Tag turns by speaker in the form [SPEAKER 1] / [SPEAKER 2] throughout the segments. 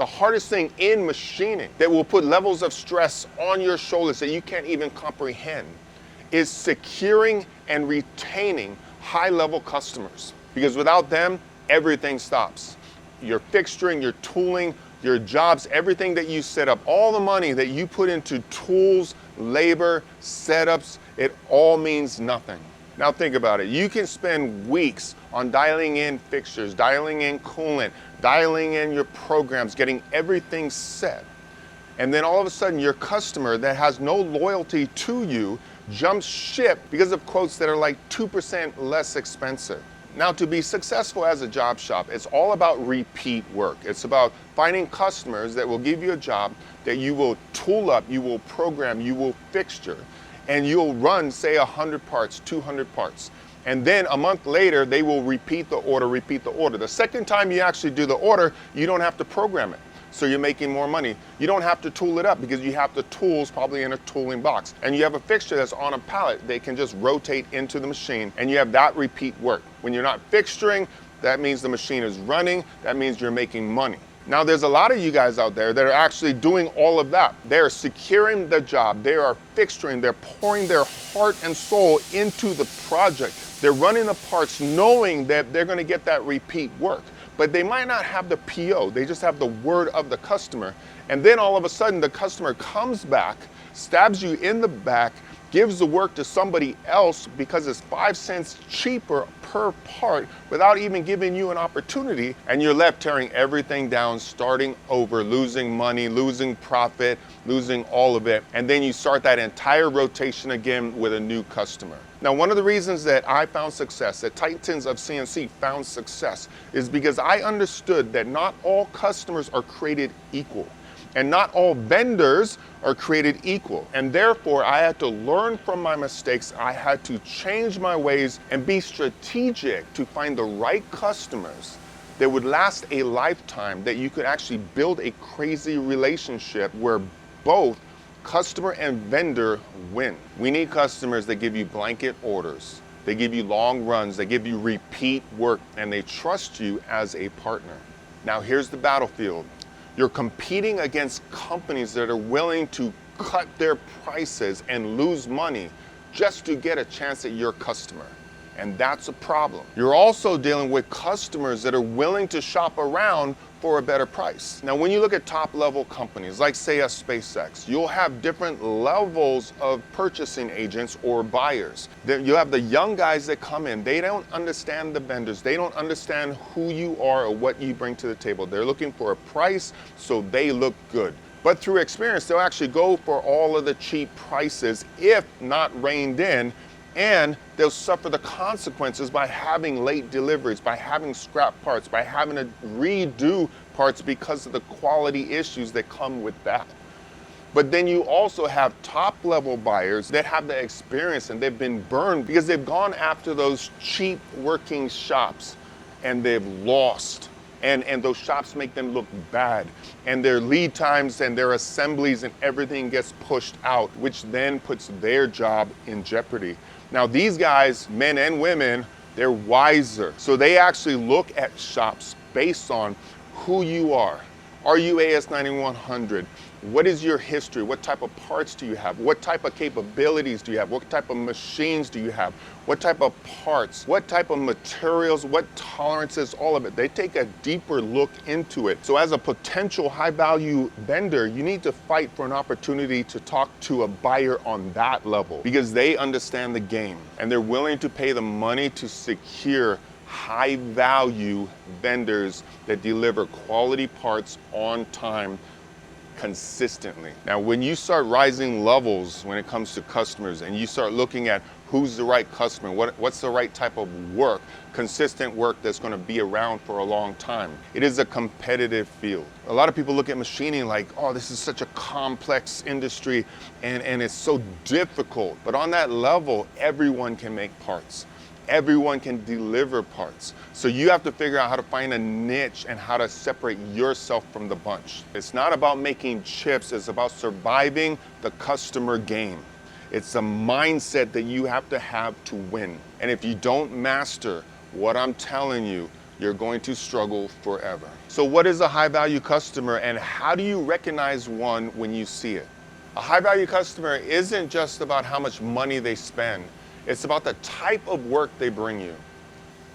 [SPEAKER 1] The hardest thing in machining that will put levels of stress on your shoulders that you can't even comprehend is securing and retaining high-level customers. Because without them, everything stops. Your fixturing, your tooling, your jobs, everything that you set up, all the money that you put into tools, labor, setups, it all means nothing. Now think about it. You can spend weeks on dialing in fixtures, dialing in coolant, dialing in your programs, getting everything set. And then all of a sudden your customer that has no loyalty to you jumps ship because of quotes that are like 2% less expensive. Now, to be successful as a job shop, it's all about repeat work. It's about finding customers that will give you a job that you will tool up, you will program, you will fixture, and you'll run, say, 100 parts, 200 parts. And then a month later, they will repeat the order, repeat the order. The second time you actually do the order, you don't have to program it. So you're making more money. You don't have to tool it up because you have the tools probably in a tooling box. And you have a fixture that's on a pallet. They can just rotate into the machine and you have that repeat work. When you're not fixturing, that means the machine is running. That means you're making money. Now there's a lot of you guys out there that are actually doing all of that. They're securing the job. They are fixturing. They're pouring their heart and soul into the project. They're running the parts knowing that they're going to get that repeat work. But they might not have the PO, they just have the word of the customer. And then all of a sudden the customer comes back, stabs you in the back, gives the work to somebody else because it's 5 cents cheaper per part without even giving you an opportunity. And you're left tearing everything down, starting over, losing money, losing profit, losing all of it. And then you start that entire rotation again with a new customer. Now, one of the reasons that I found success, that Titans of CNC found success, is because I understood that not all customers are created equal. And not all vendors are created equal. And therefore, I had to learn from my mistakes. I had to change my ways and be strategic to find the right customers that would last a lifetime, that you could actually build a crazy relationship where both customer and vendor win. We need customers that give you blanket orders. They give you long runs, they give you repeat work, and they trust you as a partner. Now here's the battlefield. You're competing against companies that are willing to cut their prices and lose money just to get a chance at your customer. And that's a problem. You're also dealing with customers that are willing to shop around for a better price. Now, when you look at top level companies, like say a SpaceX, you'll have different levels of purchasing agents or buyers. You have the young guys that come in, they don't understand the vendors, they don't understand who you are or what you bring to the table. They're looking for a price, so they look good. But through experience, they'll actually go for all of the cheap prices if not reined in, and they'll suffer the consequences by having late deliveries, by having scrap parts, by having to redo parts because of the quality issues that come with that. But then you also have top level buyers that have the experience and they've been burned because they've gone after those cheap working shops and they've lost. And those shops make them look bad. And their lead times and their assemblies and everything gets pushed out, which then puts their job in jeopardy. Now these guys, men and women, they're wiser. So they actually look at shops based on who you are. Are you AS9100? What is your history? What type of parts do you have? What type of capabilities do you have? What type of machines do you have? What type of parts? What type of materials? What tolerances? All of it. They take a deeper look into it. So as a potential high value vendor, you need to fight for an opportunity to talk to a buyer on that level because they understand the game and they're willing to pay the money to secure high value vendors that deliver quality parts on time consistently. Now, when you start rising levels when it comes to customers and you start looking at who's the right customer, what's the right type of work, consistent work that's going to be around for a long time, it is a competitive field. A lot of people look at machining like, oh, this is such a complex industry and it's so difficult. But on that level, everyone can make parts. Everyone can deliver parts. So you have to figure out how to find a niche and how to separate yourself from the bunch. It's not about making chips, it's about surviving the customer game. It's a mindset that you have to win. And if you don't master what I'm telling you, you're going to struggle forever. So what is a high value customer, and how do you recognize one when you see it? A high value customer isn't just about how much money they spend. It's about the type of work they bring you.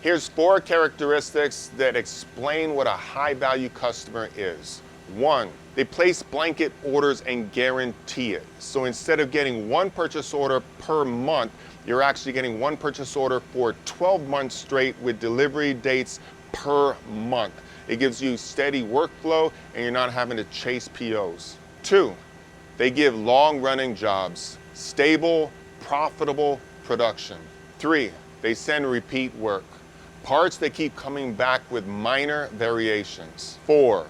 [SPEAKER 1] Here's 4 characteristics that explain what a high value customer is. 1, they place blanket orders and guarantee it. So instead of getting 1 purchase order per month, you're actually getting 1 purchase order for 12 months straight with delivery dates per month. It gives you steady workflow and you're not having to chase POs. 2, they give long-running jobs, stable, profitable production. 3, they send repeat work, parts that keep coming back with minor variations. 4,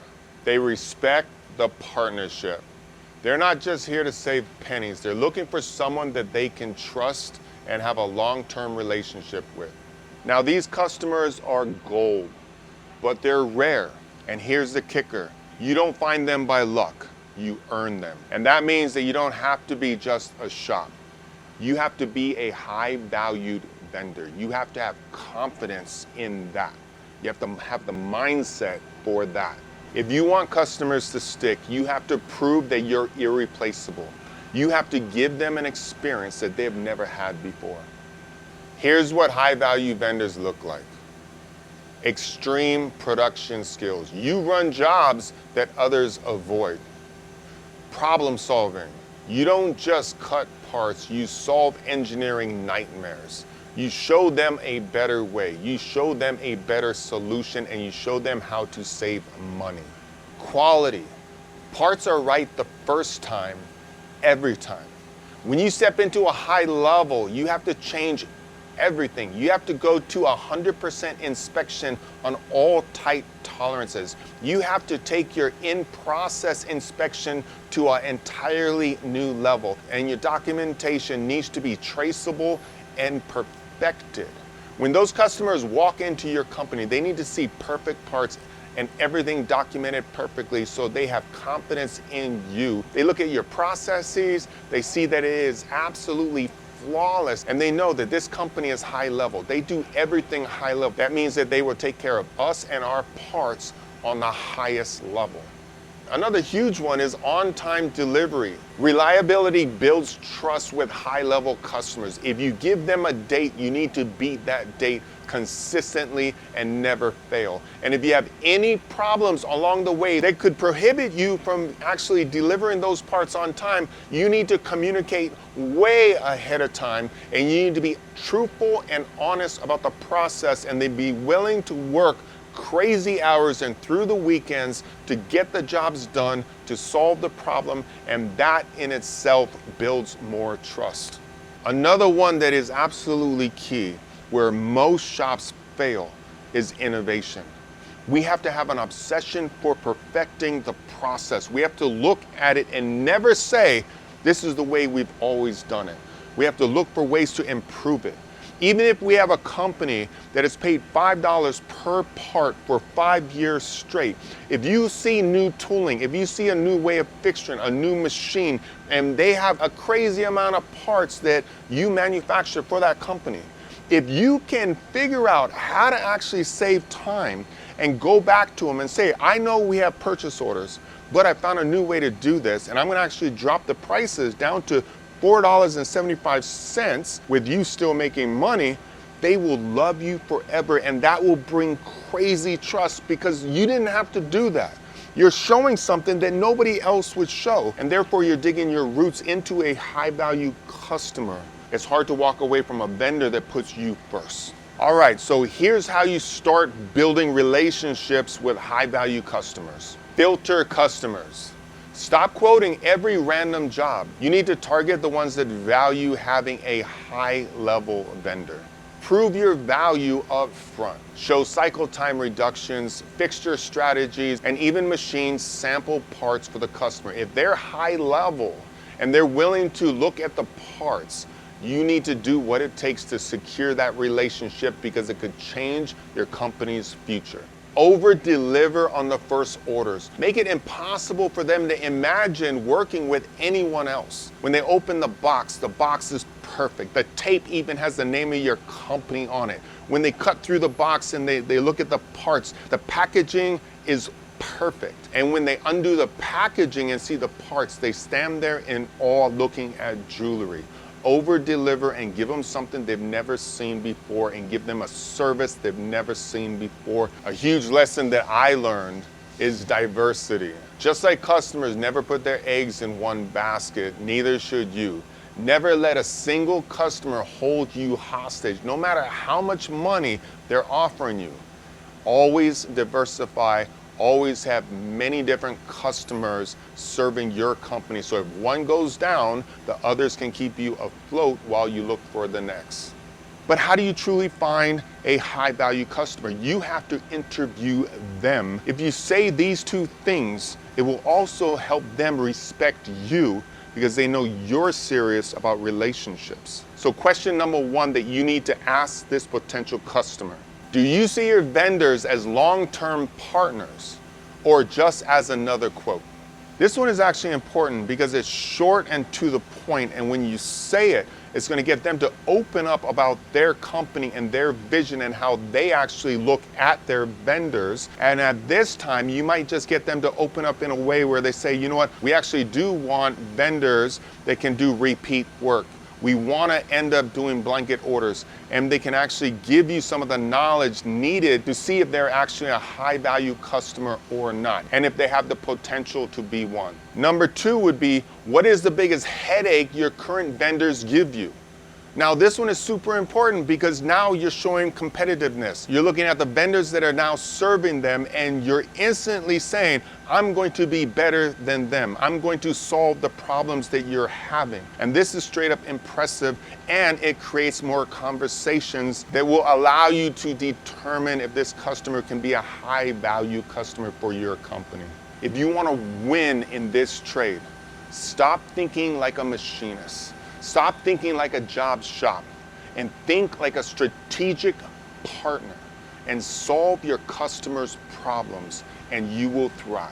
[SPEAKER 1] they respect the partnership. They're not just here to save pennies. They're looking for someone that they can trust and have a long-term relationship with. Now, these customers are gold, but they're rare. And here's the kicker. You don't find them by luck. You earn them. And that means that you don't have to be just a shop. You have to be a high-valued vendor. You have to have confidence in that. You have to have the mindset for that. If you want customers to stick, you have to prove that you're irreplaceable. You have to give them an experience that they've never had before. Here's what high-value vendors look like. Extreme production skills. You run jobs that others avoid. Problem solving. You don't just cut parts, you solve engineering nightmares. You show them a better way. You show them a better solution, and you show them how to save money. Quality. Parts are right the first time, every time. When you step into a high level, you have to change everything. You have to go to 100% inspection on all tight tolerances. You have to take your in-process inspection to an entirely new level. And your documentation needs to be traceable and perfected. When those customers walk into your company, they need to see perfect parts and everything documented perfectly so they have confidence in you. They look at your processes, they see that it is absolutely flawless, and they know that this company is high level. They do everything high level. That means that they will take care of us and our parts on the highest level. Another huge one is on-time delivery. Reliability builds trust with high-level customers. If you give them a date, you need to beat that date consistently and never fail. And if you have any problems along the way that could prohibit you from actually delivering those parts on time, you need to communicate way ahead of time, and you need to be truthful and honest about the process, and then be willing to work crazy hours and through the weekends to get the jobs done, to solve the problem, and that in itself builds more trust. Another one that is absolutely key, where most shops fail, is innovation. We have to have an obsession for perfecting the process. We have to look at it and never say, this is the way we've always done it. We have to look for ways to improve it. Even if we have a company that is paid $5 per part for 5 years straight, if you see new tooling, if you see a new way of fixturing, a new machine, and they have a crazy amount of parts that you manufacture for that company, if you can figure out how to actually save time and go back to them and say, I know we have purchase orders, but I found a new way to do this, and I'm gonna actually drop the prices down to $4.75 with you still making money, they will love you forever, and that will bring crazy trust because you didn't have to do that. You're showing something that nobody else would show, and therefore you're digging your roots into a high-value customer. It's hard to walk away from a vendor that puts you first. All right, so here's how you start building relationships with high-value customers. Filter customers. Stop quoting every random job. You need to target the ones that value having a high-level vendor. Prove your value up front. Show cycle time reductions, fixture strategies, and even machine sample parts for the customer. If they're high level and they're willing to look at the parts, you need to do what it takes to secure that relationship because it could change your company's future. Over-deliver on the first orders. Make it impossible for them to imagine working with anyone else. When they open the box is perfect. The tape even has the name of your company on it. When they cut through the box and they look at the parts, the packaging is perfect. And when they undo the packaging and see the parts, they stand there in awe looking at jewelry. Over deliver and give them something they've never seen before, and give them a service they've never seen before. A huge lesson that I learned is diversity. Just like customers never put their eggs in one basket, neither should you. Never let a single customer hold you hostage, no matter how much money they're offering you. Always diversify. Always have many different customers serving your company. So if one goes down, the others can keep you afloat while you look for the next. But how do you truly find a high value customer? You have to interview them. If you say these two things, it will also help them respect you because they know you're serious about relationships. So question number one that you need to ask this potential customer: do you see your vendors as long-term partners or just as another quote? This one is actually important because it's short and to the point, and when you say it, it's going to get them to open up about their company and their vision and how they actually look at their vendors. And at this time, you might just get them to open up in a way where they say, you know what, we actually do want vendors that can do repeat work. We want to end up doing blanket orders, and they can actually give you some of the knowledge needed to see if they're actually a high value customer or not, and if they have the potential to be one. Number two would be, what is the biggest headache your current vendors give you? Now this one is super important because now you're showing competitiveness. You're looking at the vendors that are now serving them, and you're instantly saying, I'm going to be better than them. I'm going to solve the problems that you're having. And this is straight up impressive, and it creates more conversations that will allow you to determine if this customer can be a high value customer for your company. If you want to win in this trade, stop thinking like a machinist. Stop thinking like a job shop and think like a strategic partner, and solve your customers' problems, and you will thrive.